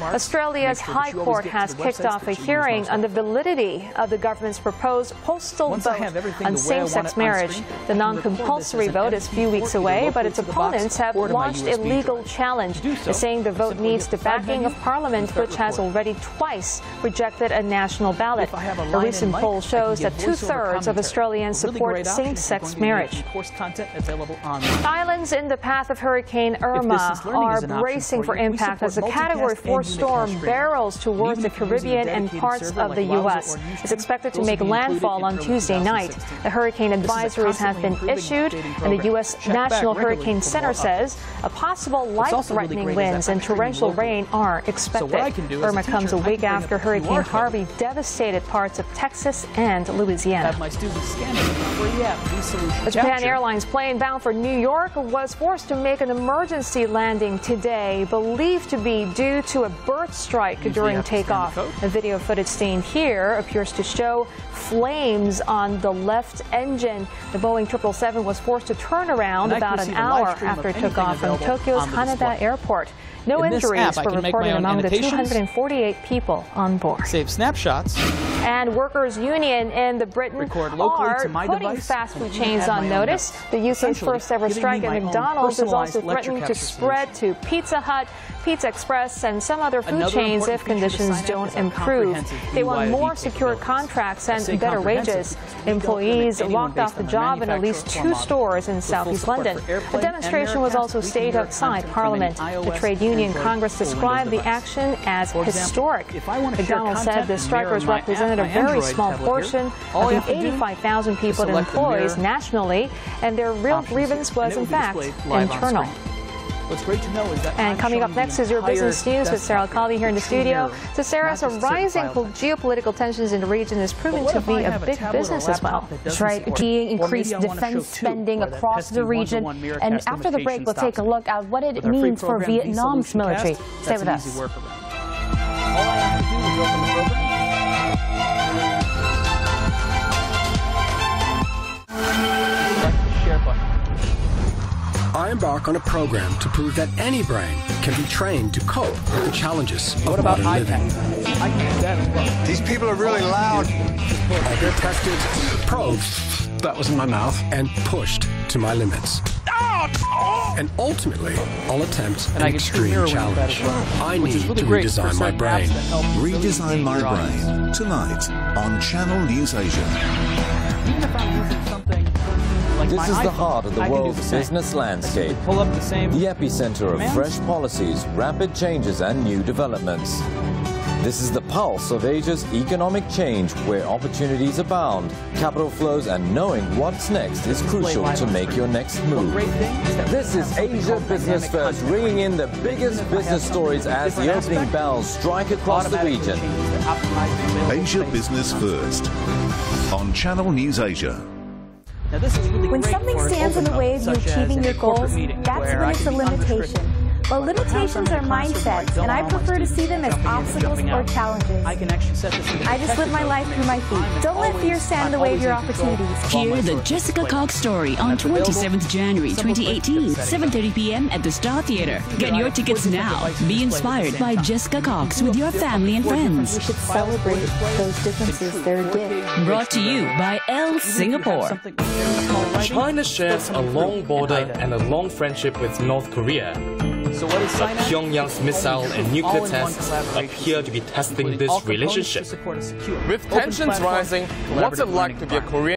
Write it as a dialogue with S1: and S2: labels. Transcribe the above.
S1: Australia's High Court has kicked off a hearing on the validity of the government's proposed postal vote on same-sex marriage. The non-compulsory vote is a few weeks away, but its opponents have launched a legal challenge, saying the vote needs the backing of Parliament, which has already twice rejected a national ballot. A recent poll shows that 2/3 of Australians support same-sex marriage. Islands in the path of Hurricane Irma are bracing for impact as a Category 4 storm barrels towards the Caribbean and parts of the U.S. It's expected to make landfall on Tuesday night. The hurricane advisories have been issued, and the U.S. National Hurricane Center says a possible life-threatening winds and torrential rain are expected. Irma comes a week after Hurricane Harvey devastated parts of Texas and Louisiana. A Japan Airlines plane bound for New York was forced to make an emergency landing today, believed to be due to a bird strike during takeoff. The video footage seen here appears to show flames on the left engine. The Boeing 777 was forced to turn around about an hour after it took off from Tokyo's Haneda Airport. No injuries were reported among the 248 people on board.
S2: Save snapshots.
S1: And workers' union in the Britain are putting fast food chains on notice. The UK's first ever strike at McDonald's is also threatening to spread to Pizza Hut, Pizza Express, and some other food chains if conditions don't improve. They want more secure contracts and better wages. Employees walked off the job in at least 2 stores in southeast London. A demonstration was also staged outside Parliament. The trade union Congress described the action as historic. McDonald's said the strikers represented a very small portion of the 85,000 people it employs nationally, and their real grievance was, in fact, internal.
S2: What's great to know is that
S1: and coming up next is your business news with Sarah Alcalde here in the studio. So Sarah, some rising geopolitical tensions in the region is proving to be a big business as well.
S3: That's right. Seeing increased defense spending across the region. And after the break, we'll take a look at what it means for Vietnam's military. Stay with us.
S4: I embark on a program to prove that any brain can be trained to cope with the challenges of modern living.
S5: These people are really loud.
S4: I get tested, probed, that was in my mouth, and pushed to my limits. And ultimately, I'll attempt an extreme challenge. I need to redesign my brain.
S6: Redesign My Brain, tonight on Channel News Asia.
S7: This is the heart of the world's business landscape, the epicenter of fresh policies, rapid changes and new developments. This is the pulse of Asia's economic change, where opportunities abound, capital flows, and knowing what's next is crucial to make your next move. This is Asia Business First, ringing in the biggest business stories as the opening bells strike across the region.
S6: Asia Business First on Channel News Asia.
S8: When something stands in the way of you achieving your goals, that's when it's a limitation. But limitations are mindsets, and I prefer to see them as obstacles or challenges. I just live my life through my feet. Don't let fear stand in the way of your opportunities.
S9: Hear the Jessica Cox story on 27th January 2018, 7:30 p.m. at the Star Theatre. Get your tickets now. Be inspired by Jessica Cox with your family and friends.
S8: We should celebrate those differences. They're a gift.
S9: Brought to you by El Singapore.
S10: China shares a long border and a long friendship with North Korea. But Pyongyang's missile and nuclear tests appear to be testing this relationship.
S11: With tensions rising, what's it like to be a Korean?